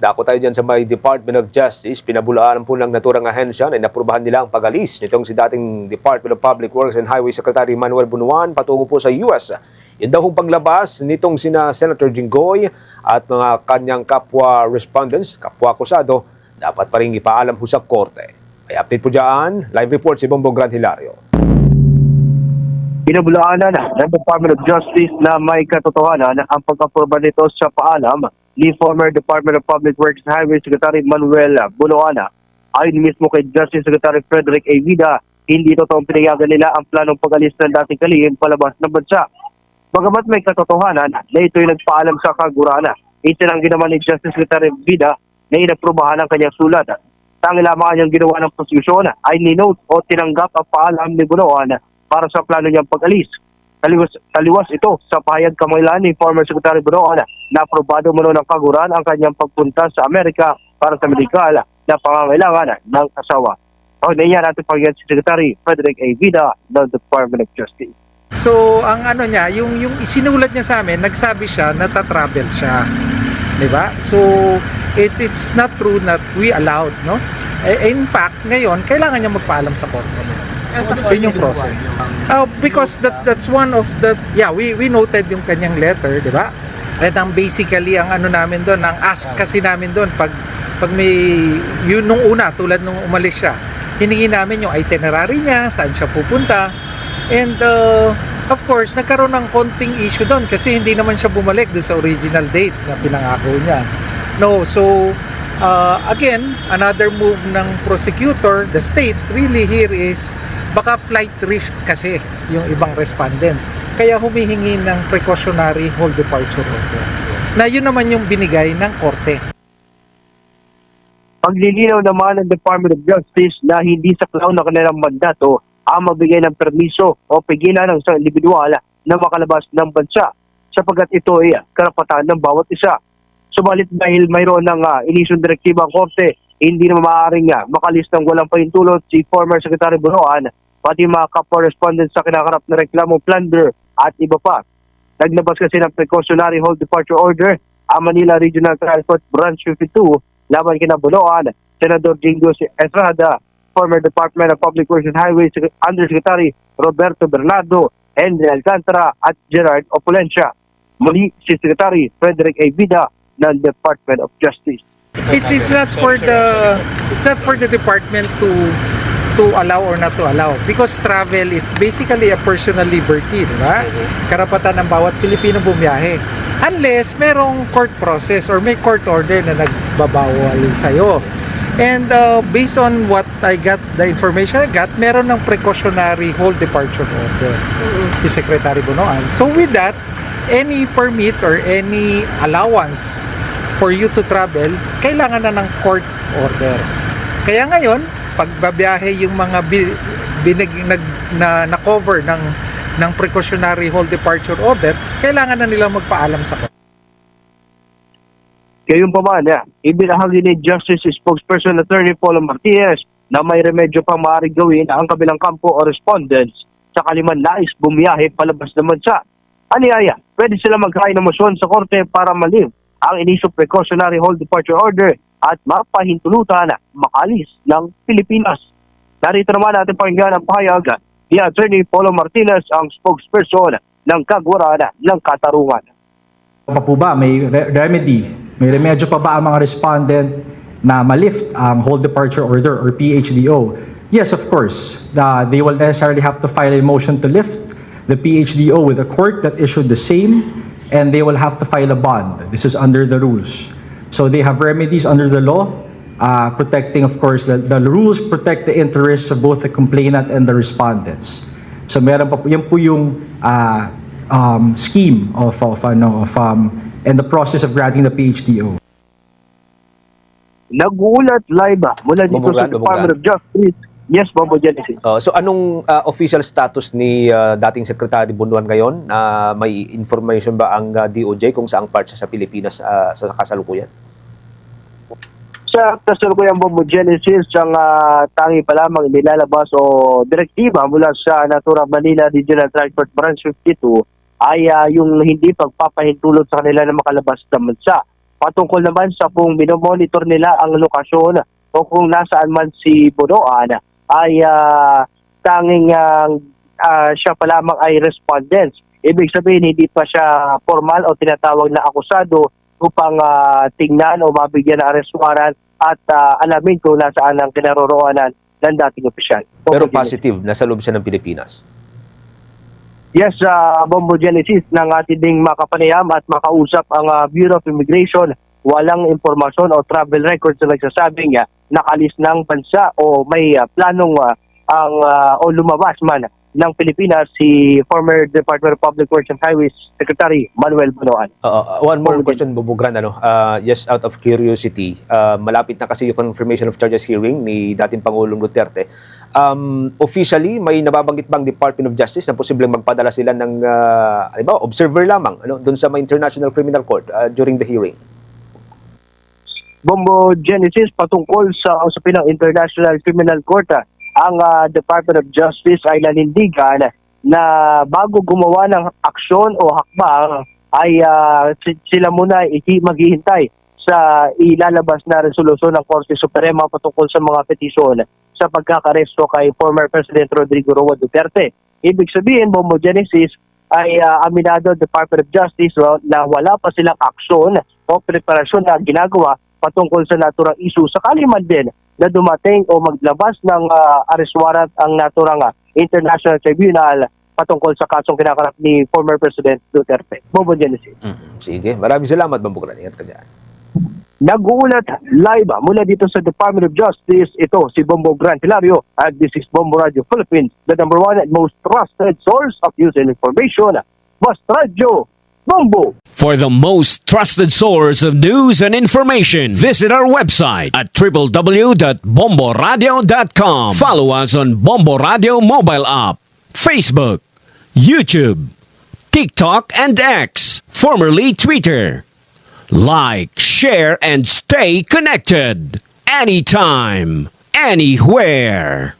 Dako tayo dyan sa may Department of Justice. Pinabulaan po ng naturang ahensya na inaprubahan nila ang pag-alis nitong si dating Department of Public Works and Highway Secretary Manuel Bunuan patungo po sa US. Yun daw hong paglabas nitong sina Senator Jinggoy at mga kanyang kapwa respondents, kapwa akusado, dapat pa rin ipaalam po sa korte. May update po dyan. Live report si Bombong Grand Hilario. Pinabulaanan ng Department of Justice na may katotohanan ang pagkapurba nito sa paalam ni former Department of Public Works and Highway Secretary Manuel Bunuan. Ayon mismo kay Justice Secretary Frederick A. Vida, hindi totoong pinayagan nila ang planong pag-alis ng dating kalihim palabas ng bansa. Bagamat may katotohanan na ito'y nagpaalam sa kagurana, itinanggi naman ni Justice Secretary Vida na inaprubahan ang kanyang sulat. Tangi lamang kanyang ginawa ng prosecution ay ninote o tinanggap ang paalam ni Bunuan para sa plano niyang pag-alis. Taliwas ito sa pahayag kamailan ni former Secretary Bunuan na aprobado muna ng kaguran ang kanyang pagpunta sa Amerika para sa medikal na pangangailangan ng asawa. O niya natin pagyan si Secretary Frederick A. Vida ng Department of Justice. So, ang ano niya, yung isinulat niya sa amin, nagsabi siya na ta-travel siya. Diba? So, it's not true that we allowed, no? In fact, ngayon, kailangan niya magpaalam sa korte. Yun yung process. Because that's one of the, we noted yung kanyang letter, di ba? At ang basically, ang ano namin doon, ang ask kasi namin doon, pag may, yun nung una, tulad nung umalis siya, hiningi namin yung itinerary niya, saan siya pupunta, and of course, nagkaroon ng konting issue doon kasi hindi naman siya bumalik doon sa original date na pinangako niya. No, so, again, another move ng prosecutor, the state, really here is, baka flight risk kasi yung ibang respondent. Kaya humihingi ng precautionary hold departure order. Na yun naman yung binigay ng korte. Paglilinaw naman ng Department of Justice na hindi sa klaw ng kanilang mandato ang magbigay ng permiso o pigilan ng isang individual na makalabas ng bansa sapagkat ito ay karapatan ng bawat isa. Subalit dahil mayroon ng inisyong direktiba ang korte, hindi na maaaring makalis ng walang pahintulot si former Secretary Bunuan, pati mga kapwa-respondents sa kinakarap na reklamong plunder at iba pa. Naglabas kasi ng precautionary hold departure order ang Manila Regional Trial Court Branch 52 laban kina Bunuan, Senador Jingo Estrada, former Department of Public Works and Highways Undersecretary Roberto Bernardo, Henry Alcantara at Gerard Opulencia. Muli si Secretary Frederick A. Vida ng Department of Justice. It's not for the department to allow or not to allow because travel is basically a personal liberty, di ba? Karapatan ng bawat Pilipino bumiyahe. Unless merong court process or may court order na nagbabawal sa'yo. And based on what I got, the information I got, meron ng precautionary hold departure order si Secretary Bunuan. So with that, any permit or any allowance for you to travel, kailangan na ng court order. Kaya ngayon, pagbabiyahe yung mga na-cover ng precautionary hold departure order, kailangan na nilang magpaalam sa court. Gayunpaman, ibinahagi ni Justice Spokesperson Attorney Paulo Martinez na may remedyo pang maaaring gawin ang kabilang kampo o respondents sa kaliman nais bumiyahe palabas ng bansa. Aniyaya, pwede sila magkain ng motion sa korte para malim ang inisyong precautionary hold departure order at mapahintulutan makalis ng Pilipinas. Narito naman natin pakinggan ang pahayag ni Attorney Paulo Martinez, ang spokesperson ng Kagurana ng Katarungan. Pa po ba may remedy? May remedyo pa ba ang mga respondent na malift ang hold departure order or PHDO? Yes, of course. They will necessarily have to file a motion to lift the PHDO with a court that issued the same, and they will have to file a bond. This is under the rules. So they have remedies under the law, protecting, of course, the rules protect the interests of both the complainant and the respondents. So meron pa po, yan po yung scheme and the process of granting the PHDO. Nag-uulat live mula dito sa Department of Justice. Yes, Bobo Genesis. So anong official status ni dating Secretary Bunuan ngayon? May information ba ang DOJ kung saang part siya sa Pilipinas sa kasalukuyan? Sa kasalukuyang Bobo Genesis, ang tangi pa lamang inilalabas o direktiba mula sa Natura Manila Regional Transport Branch 52 ay yung hindi pagpapahintulot sa kanila na makalabas ng bansa. Patungkol naman sa kung minomonitor nila ang lokasyon o kung nasaan man si Bunuan, ay tanging siya pa lamang ay respondents. Ibig sabihin, hindi pa siya formal o tinatawag na akusado upang tingnan o mabigyan ng arrest warrant at alamin kung nasaan ang kinaroroonan ng dating opisyal. Pero positive, nasa loob siya ng Pilipinas. Yes, Bombo Genesis, nang ating ding makapanayam at makausap ang Bureau of Immigration, walang impormasyon o travel records na nagsasabing nakalis ng bansa o may planong o lumabas man ng Pilipinas si former Department of Public Works and Highways Secretary Manuel Bunuan. One more question, Bubugran. Just out of curiosity, malapit na kasi yung confirmation of charges hearing ni dating Pangulong Duterte. Officially, may nababanggit bang Department of Justice na posibleng magpadala sila ng observer lamang doon sa may International Criminal Court during the hearing? Bombo Genesis, patungkol sa usapin ng International Criminal Court, ang Department of Justice ay nanindigan na bago gumawa ng aksyon o hakbang ay sila muna maghihintay sa ilalabas na resolusyon ng Korte Suprema patungkol sa mga petisyon sa pagkakaresto kay former President Rodrigo Roa Duterte. Ibig sabihin, Bombo Genesis, ay aminado Department of Justice na wala pa silang aksyon o preparasyon na ginagawa patungkol sa naturang issue. Sakali man din na dumating o maglabas ng arrest warrant ang naturang International Tribunal patungkol sa kasong kinakarap ni former President Duterte. Bobo Genesis. Sige, maraming salamat, Bambugran. Ingat ka dyan. Nag-uulat live mula dito sa Department of Justice. Ito si Bombo Gran Hilario at this is Bombo Radio Philippines, the number one and most trusted source of news and information. Basta Radio Bombo. For the most trusted source of news and information, visit our website at www.bomboradio.com. Follow us on Bombo Radio mobile app, Facebook, YouTube, TikTok, and X, formerly Twitter. Like, share, and stay connected. Anytime, anywhere.